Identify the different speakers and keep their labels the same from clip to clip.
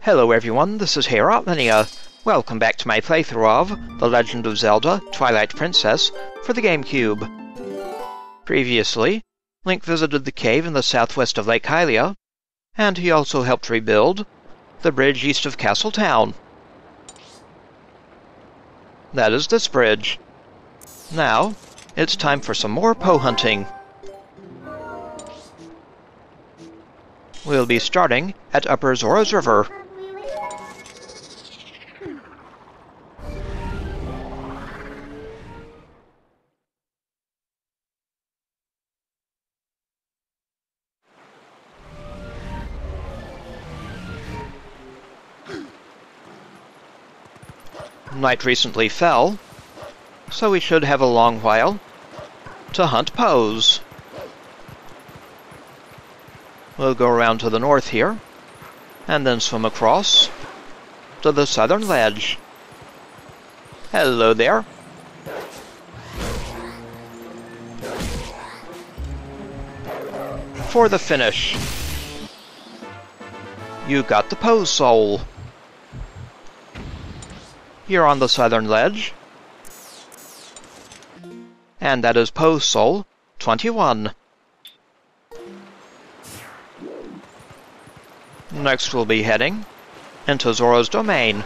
Speaker 1: Hello everyone, this is Hyrule. Welcome back to my playthrough of The Legend of Zelda, Twilight Princess for the GameCube. Previously, Link visited the cave in the southwest of Lake Hylia, and he also helped rebuild the bridge east of Castletown. That is this bridge. Now, it's time for some more Poe hunting. We'll be starting at Upper Zora's River. Night recently fell, so we should have a long while to hunt Poes. We'll go around to the north here, and then swim across to the southern ledge. Hello there. For the finish. You got the Poe soul. Here on the southern ledge. And that is Poe soul 21. Next we'll be heading into Zora's domain.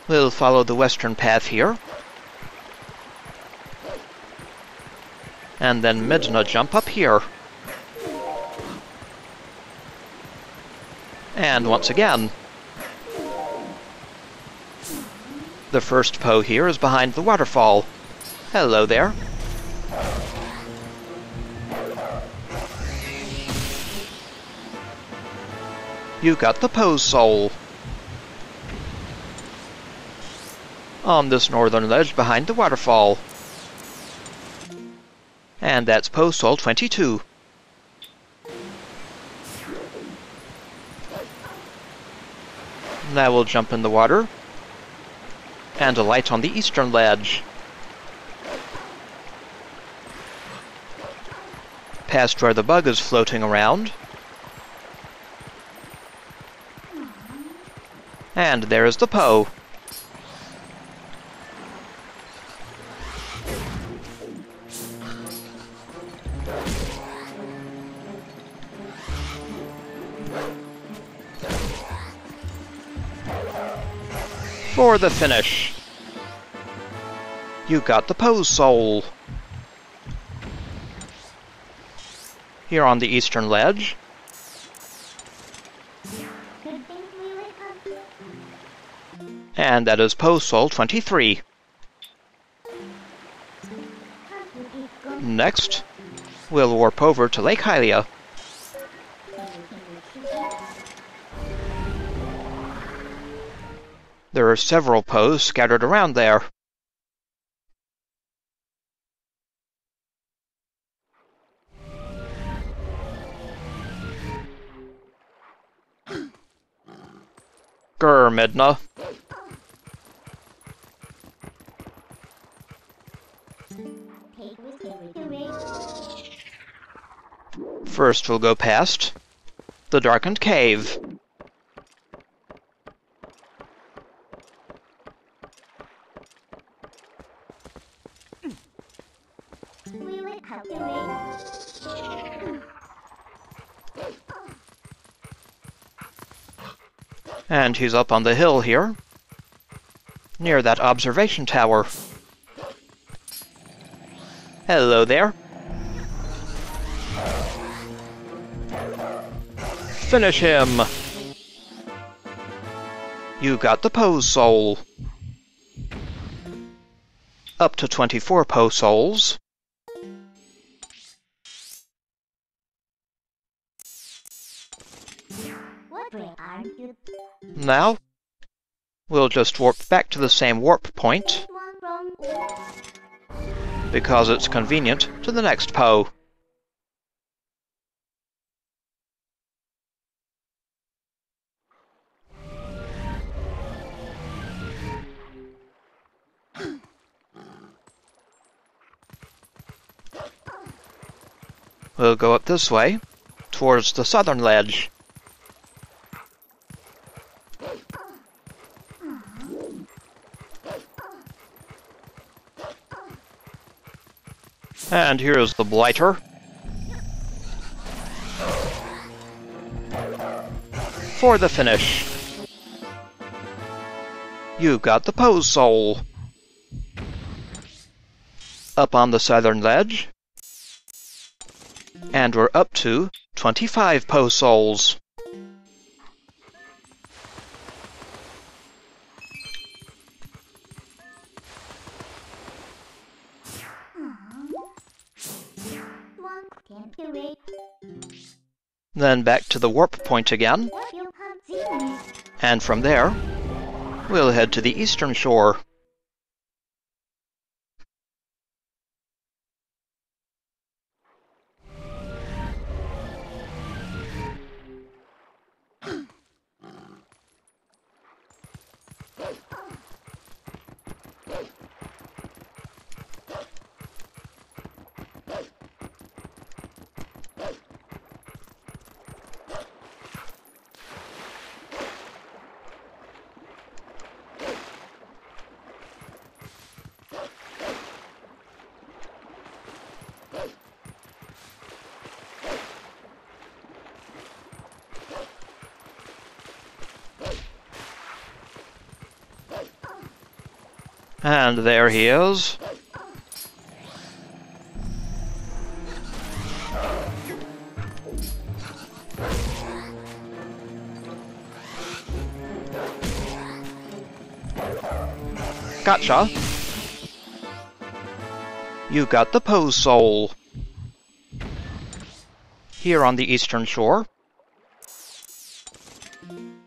Speaker 1: We'll follow the western path here, and then Midna-jump up here. And once again. The first Poe here is behind the waterfall. Hello there. You got the Poe soul. On this northern ledge behind the waterfall. And that's Poe soul 22. Now we'll jump in the water and alight on the eastern ledge. Past where the bug is floating around. And there is the Poe. For the finish. You got the Poe soul. Here on the eastern ledge. And that is Poe soul 23. Next, we'll warp over to Lake Hylia. There are several Poes scattered around there. Grr, Midna. First we'll go past the darkened cave. And he's up on the hill here, near that observation tower. Hello there. Finish him! You got the Poe soul. Up to 24 Poe souls. Now, we'll just warp back to the same warp point because it's convenient to the next Po. We'll go up this way, towards the southern ledge. And here's the blighter. For the finish. You got the Po's soul. Up on the southern ledge. And we're up to 25 Po souls. Then back to the warp point again. And from there, we'll head to the eastern shore. And there he is. Gotcha. You got the Po's soul. Here on the eastern shore.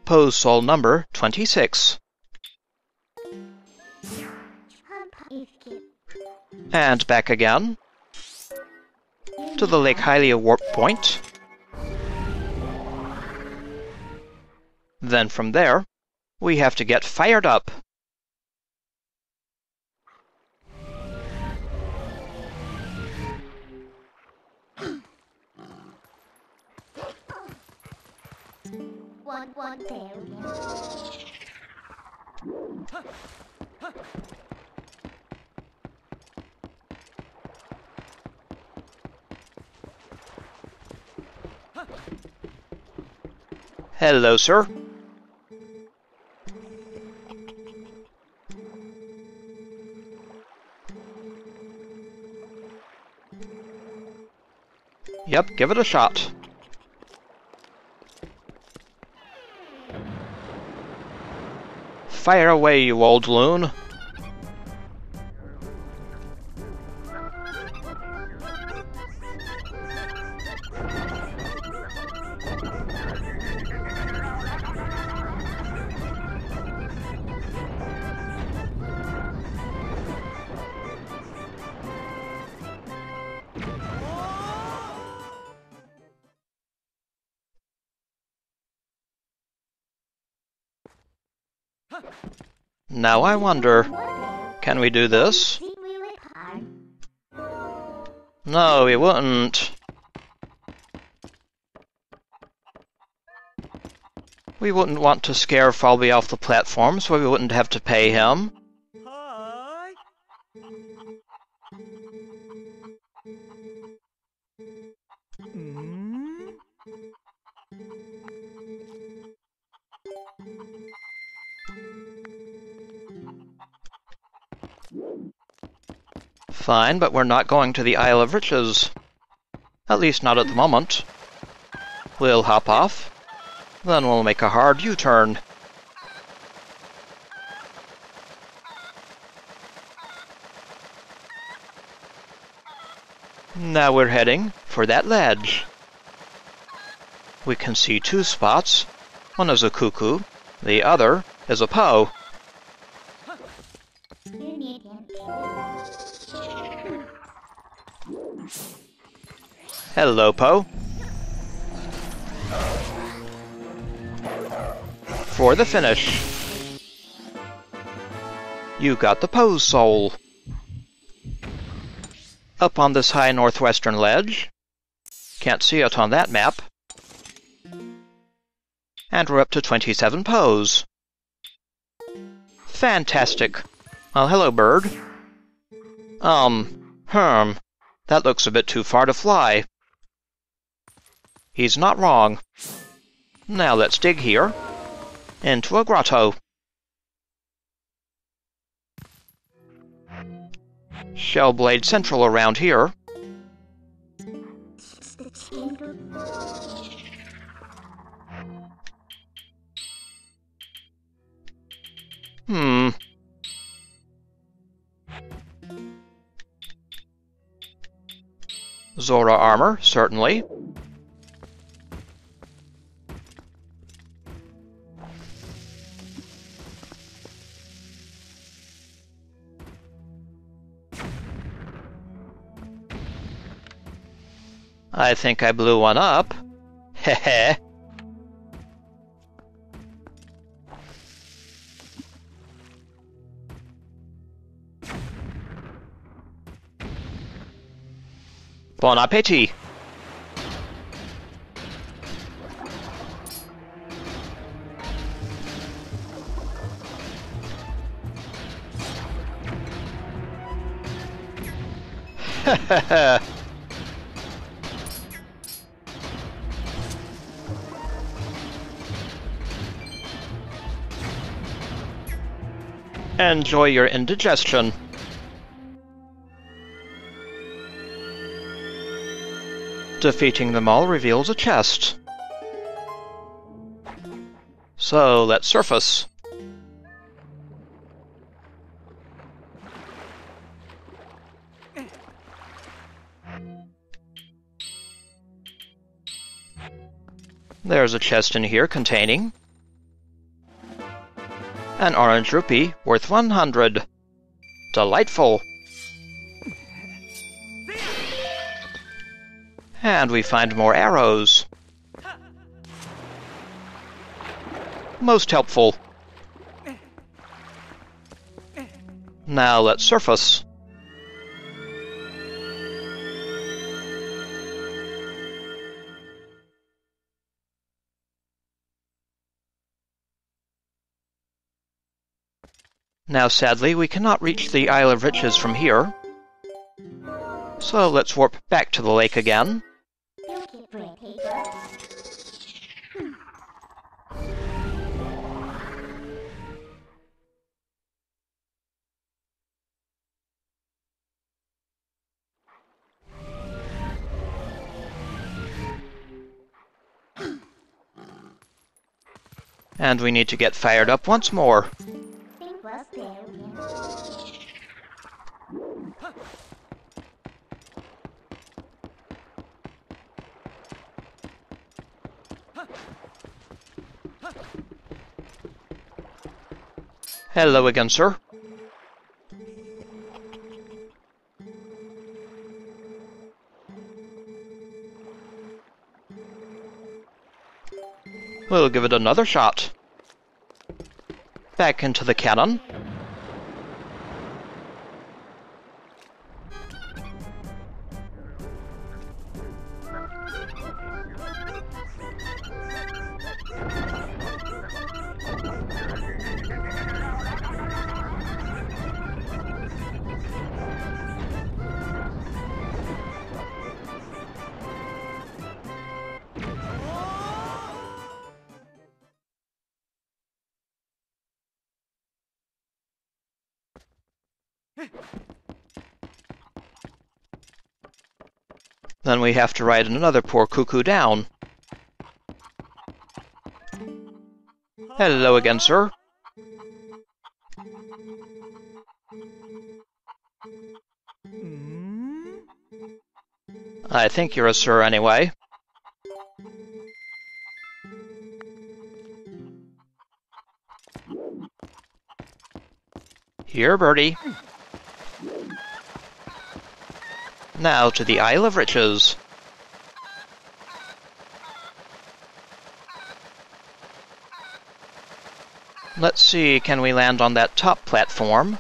Speaker 1: Po's soul number 26. And back again to the Lake Hylia warp point. Then from there, we have to get fired up. Hello, sir. Yep, give it a shot. Fire away, you old loon. Now I wonder, can we do this? No, we wouldn't. We wouldn't want to scare Falby off the platform, so we wouldn't have to pay him.
Speaker 2: Hi.
Speaker 1: Fine, but we're not going to the Isle of Riches. At least not at the moment. We'll hop off, then we'll make a hard U-turn. Now we're heading for that ledge. We can see two spots. One is a cuckoo, the other is a Po. Hello, Po. For the finish. You got the Po's soul. Up on this high northwestern ledge. Can't see it on that map. And we're up to 27 Po's. Fantastic. Well, hello, bird. That looks a bit too far to fly. He's not wrong. Now let's dig here. Into a grotto. Shellblade Central around here. Zora armor, certainly. I think I blew one up. Heh. Bon appétit! Enjoy your indigestion. Defeating them all reveals a chest. So, let's surface. There's a chest in here containing an orange rupee worth 100. Delightful. And we find more arrows. Most helpful. Now let's surface. Now sadly we cannot reach the Isle of Riches from here. So let's warp back to the lake again. And we need to get fired up once more. Hello again, sir. We'll give it another shot. Back into the cannon. Then we have to ride another poor cuckoo down. Hello again, sir. I think you're a sir anyway. Here, birdie. Now to the Isle of Riches. Let's see, can we land on that top platform?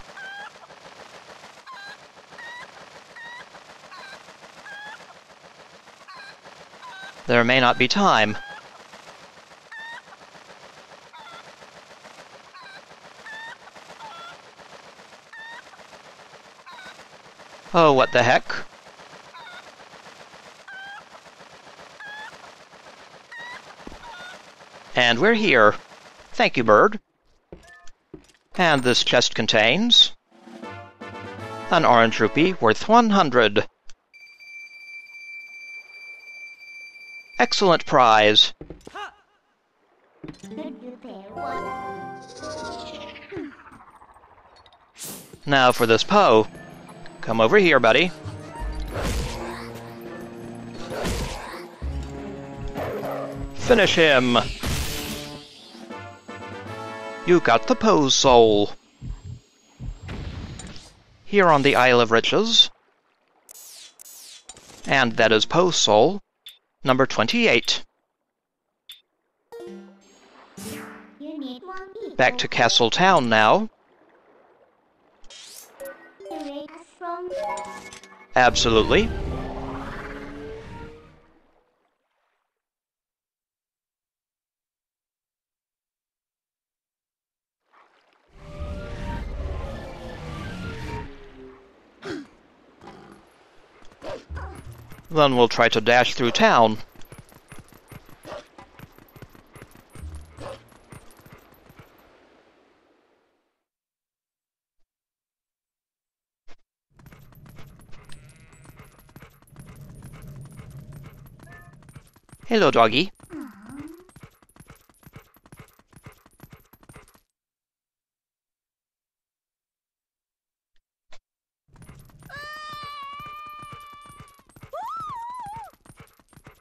Speaker 1: There may not be time. Oh, what the heck? And we're here. Thank you, bird. And this chest contains an orange rupee worth 100. Excellent prize. Now for this Poe. Come over here, buddy. Finish him. You got the Poe's soul. Here on the Isle of Riches. And that is Poe's soul, number 28. Back to Castletown now. Absolutely. Then we'll try to dash through town. Hello, doggy.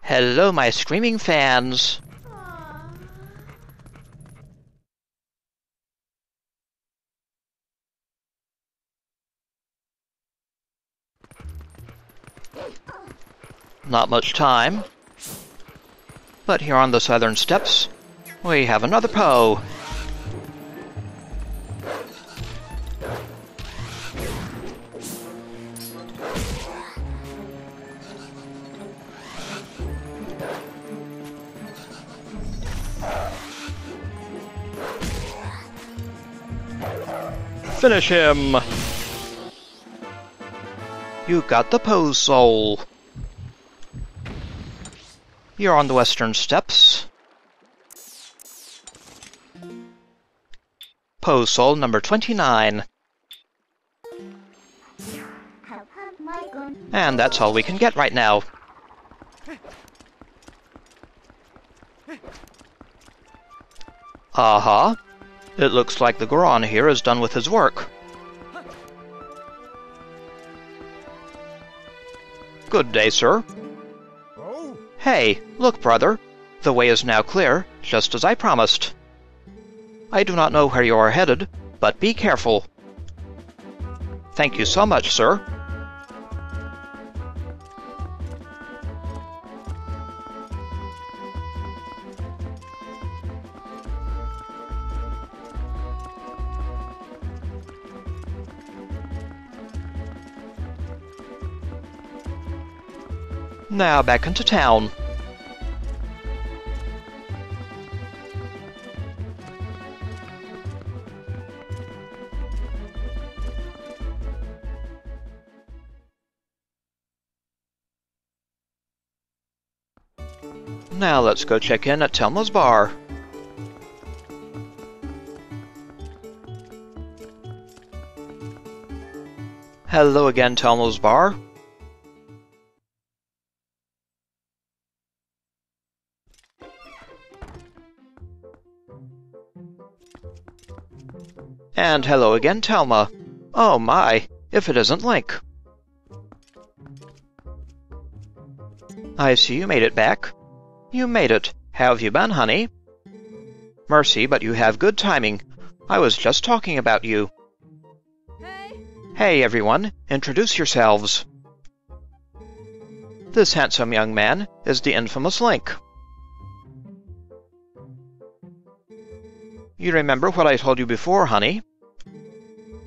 Speaker 1: Hello, my screaming fans. Not much time. But here on the southern steps, we have another Poe. Finish him! You got the Poe's soul. You're on the western steps. Poe's soul number 29. And that's all we can get right now. Aha. It looks like the Goron here is done with his work. Good day, sir. Hey, look, brother. The way is now clear, just as I promised. I do not know where you are headed, but be careful. Thank you so much, sir. Now back into town. Now let's go check in at Telmas Bar. Hello again, Telmas Bar. And hello again, Telma. Oh my, if it isn't Link. I see you made it back. You made it. How have you been, honey? Mercy, but you have good timing. I was just talking about you. Hey, everyone. Introduce yourselves. This handsome young man is the infamous Link. You remember what I told you before, honey?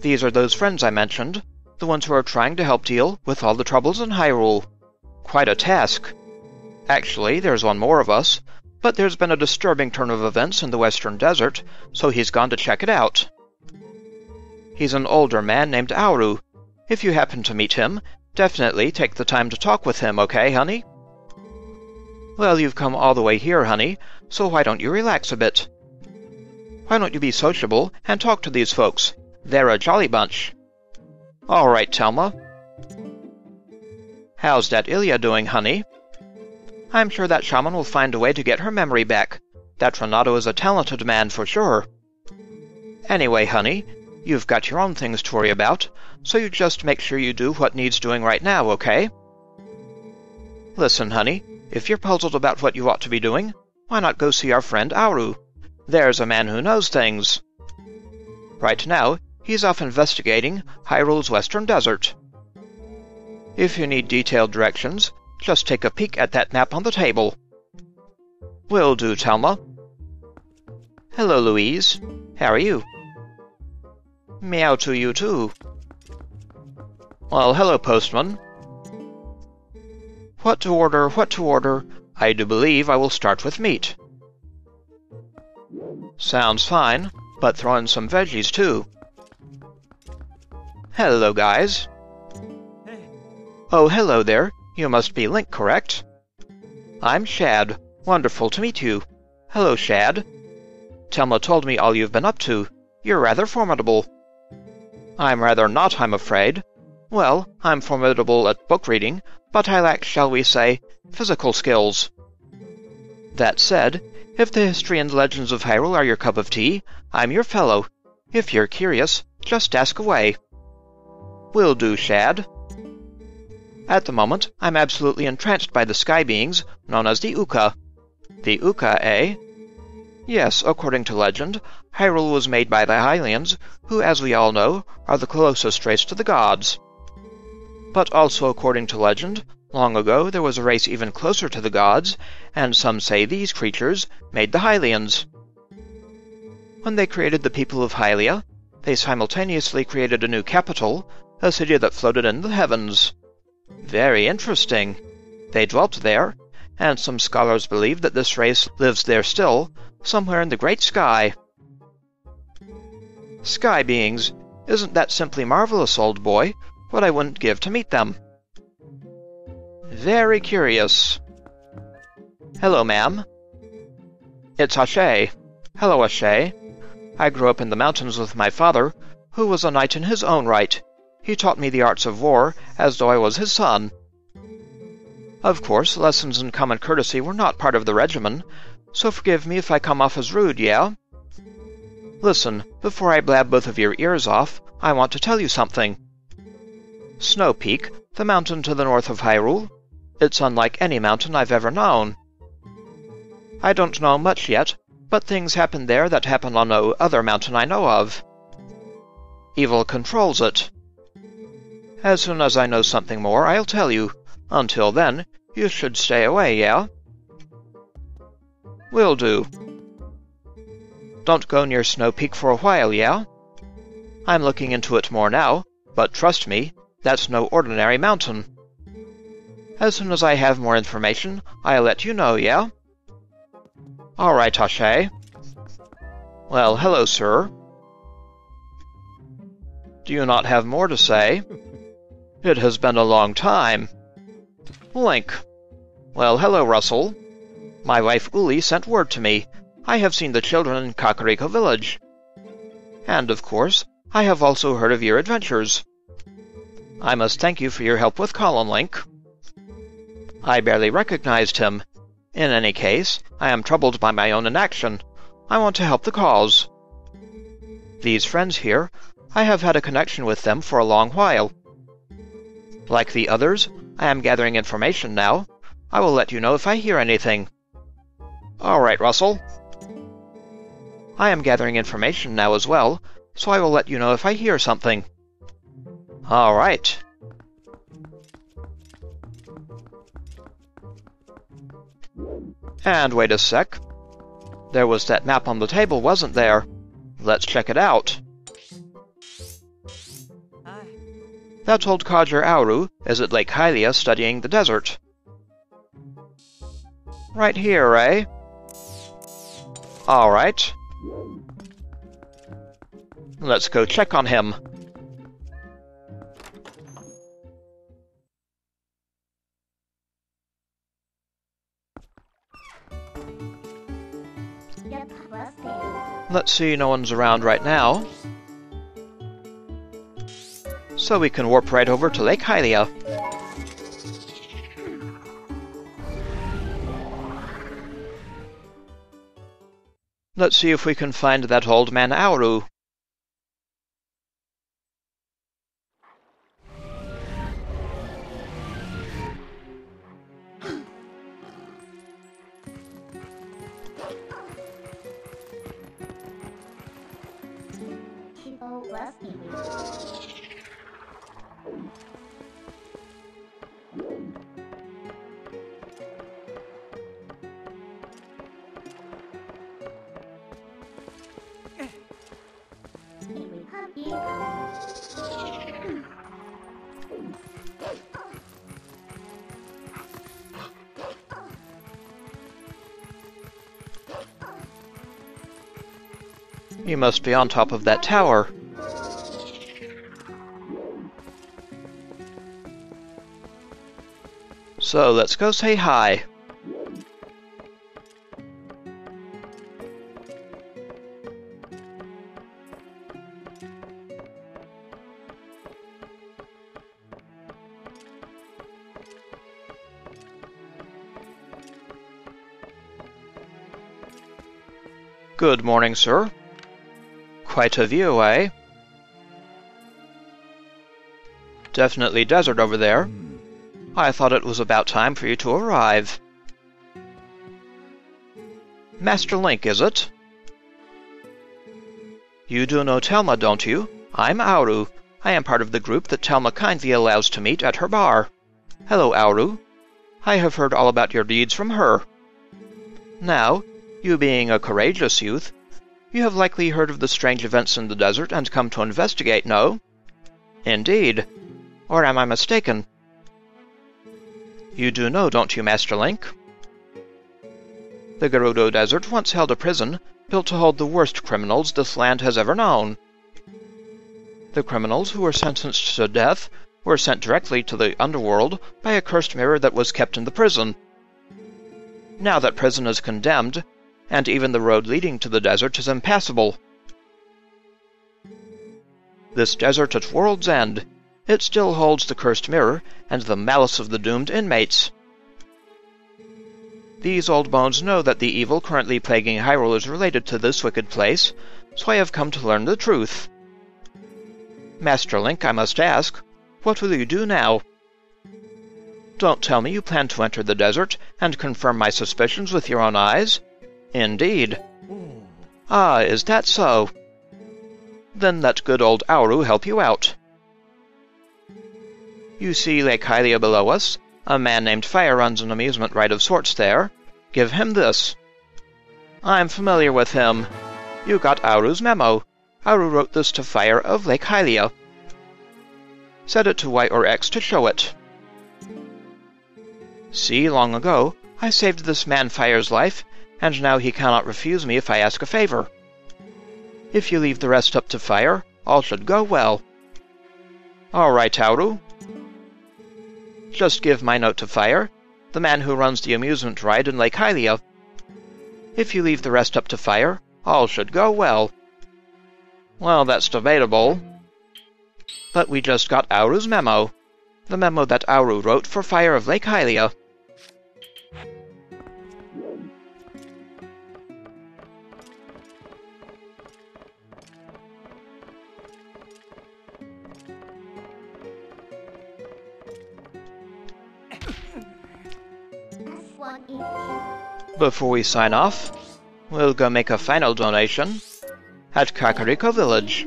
Speaker 1: These are those friends I mentioned, the ones who are trying to help deal with all the troubles in Hyrule. Quite a task. Actually, there's one more of us, but there's been a disturbing turn of events in the Western Desert, so he's gone to check it out. He's an older man named Auru. If you happen to meet him, definitely take the time to talk with him, okay, honey? Well, you've come all the way here, honey, so why don't you relax a bit? Why don't you be sociable and talk to these folks? They're a jolly bunch. All right, Telma. How's that Hylia doing, honey? I'm sure that shaman will find a way to get her memory back. That Renato is a talented man for sure. Anyway, honey, you've got your own things to worry about, so you just make sure you do what needs doing right now, okay? Listen, honey, if you're puzzled about what you ought to be doing, why not go see our friend Auru? There's a man who knows things. Right now, he's off investigating Hyrule's Western Desert. If you need detailed directions, just take a peek at that map on the table. Will do, Telma. Hello, Louise. How are you? Meow to you, too. Well, hello, postman. What to order, what to order? I do believe I will start with meat. Sounds fine, but throw in some veggies, too. Hello, guys.
Speaker 2: Hey.
Speaker 1: Oh, hello there. You must be Link, correct? I'm Shad. Wonderful to meet you. Hello, Shad. Telma told me all you've been up to. You're rather formidable. I'm rather not, I'm afraid. Well, I'm formidable at book reading, but I lack, shall we say, physical skills. That said, if the history and legends of Hyrule are your cup of tea, I'm your fellow. If you're curious, just ask away. Will do, Shad. At the moment, I'm absolutely entranced by the sky beings known as the Uka. The Uka, eh? Yes, according to legend, Hyrule was made by the Hylians, who, as we all know, are the closest race to the gods. But also according to legend, long ago there was a race even closer to the gods, and some say these creatures made the Hylians. When they created the people of Hylia, they simultaneously created a new capital, a city that floated in the heavens. Very interesting. They dwelt there, and some scholars believe that this race lives there still, somewhere in the great sky. Sky beings, isn't that simply marvelous, old boy? What I wouldn't give to meet them. Very curious. Hello, ma'am. It's Ashe. Hello, Ashe. I grew up in the mountains with my father, who was a knight in his own right. He taught me the arts of war, as though I was his son. Of course, lessons in common courtesy were not part of the regimen, so forgive me if I come off as rude, yeah? Listen, before I blab both of your ears off, I want to tell you something. Snow Peak, the mountain to the north of Hyrule, it's unlike any mountain I've ever known. I don't know much yet, but things happen there that happen on no other mountain I know of. Evil controls it. As soon as I know something more, I'll tell you. Until then, you should stay away, yeah? Will do. Don't go near Snow Peak for a while, yeah? I'm looking into it more now, but trust me, that's no ordinary mountain. As soon as I have more information, I'll let you know, yeah? All right, Ashe. Well, hello, sir. Do you not have more to say? It has been a long time. Link. Well, hello, Russell. My wife Uli sent word to me. I have seen the children in Kakariko Village. And, of course, I have also heard of your adventures. I must thank you for your help with Colin, Link. I barely recognized him. In any case, I am troubled by my own inaction. I want to help the cause. These friends here, I have had a connection with them for a long while. Like the others, I am gathering information now. I will let you know if I hear anything. All right, Russell. I am gathering information now as well, so I will let you know if I hear something. All right. And wait a sec. There was that map on the table, wasn't there? Let's check it out. That old codger Auru is at Lake Hylia studying the desert. Right here, eh? Alright. Let's go check on him. Let's see, no one's around right now. So we can warp right over to Lake Hylia. Let's see if we can find that old man Auru. You must be on top of that tower. So let's go say hi. Good morning, sir. Quite a view, eh? Definitely desert over there. I thought it was about time for you to arrive. Master Link, is it? You do know Telma, don't you? I'm Auru. I am part of the group that Telma kindly allows to meet at her bar. Hello, Auru. I have heard all about your deeds from her. Now, you being a courageous youth, you have likely heard of the strange events in the desert and come to investigate, no? Indeed. Or am I mistaken? You do know, don't you, Master Link? The Gerudo Desert once held a prison built to hold the worst criminals this land has ever known. The criminals who were sentenced to death were sent directly to the underworld by a cursed mirror that was kept in the prison. Now that prison is condemned, and even the road leading to the desert is impassable. This desert at World's End, it still holds the cursed mirror and the malice of the doomed inmates. These old bones know that the evil currently plaguing Hyrule is related to this wicked place, so I have come to learn the truth. Master Link, I must ask, what will you do now? Don't tell me you plan to enter the desert and confirm my suspicions with your own eyes? Indeed. Ah, is that so? Then let good old Auru help you out. You see Lake Hylia below us? A man named Fire runs an amusement ride of sorts there. Give him this. I'm familiar with him. You got Auru's memo. Auru wrote this to Fire of Lake Hylia. Set it to Y or X to show it. See, long ago, I saved this man Fire's life, and now he cannot refuse me if I ask a favor. If you leave the rest up to Fire, all should go well. All right, Auru. Just give my note to Fire, the man who runs the amusement ride in Lake Hylia. If you leave the rest up to Fire, all should go well. Well, that's debatable. But we just got Auru's memo. The memo that Auru wrote for Fire of Lake Hylia. Before we sign off, we'll go make a final donation at Kakariko Village.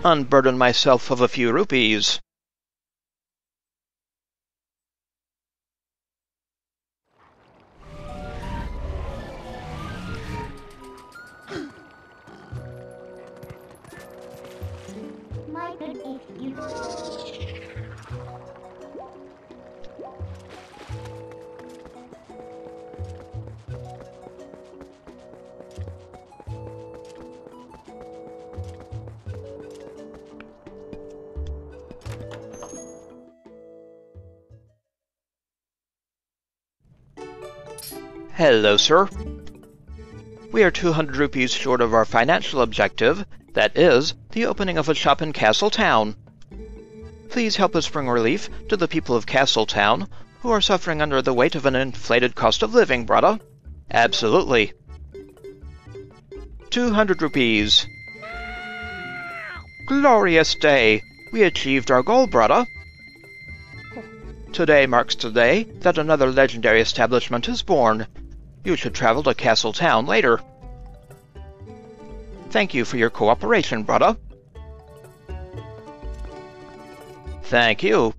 Speaker 1: Unburden myself of a few rupees. Hello, sir. We are 200 rupees short of our financial objective, that is, the opening of a shop in Castletown. Please help us bring relief to the people of Castletown, who are suffering under the weight of an inflated cost of living, brother. Absolutely. 200 rupees. Glorious day! We achieved our goal, brother. Today marks the day that another legendary establishment is born. You should travel to Castletown later. Thank you for your cooperation, brother. Thank you.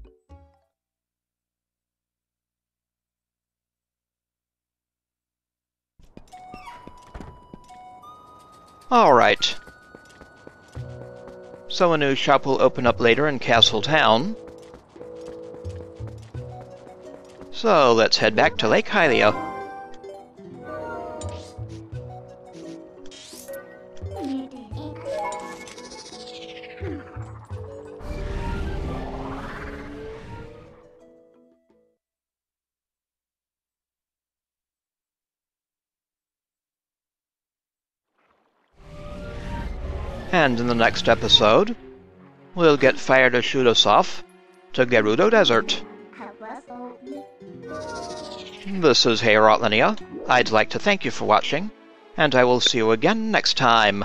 Speaker 1: Alright. So a new shop will open up later in Castletown. So let's head back to Lake Hylia. And in the next episode, we'll get fire to shoot us off to Gerudo Desert. This is Hyrule Field. I'd like to thank you for watching, and I will see you again next time.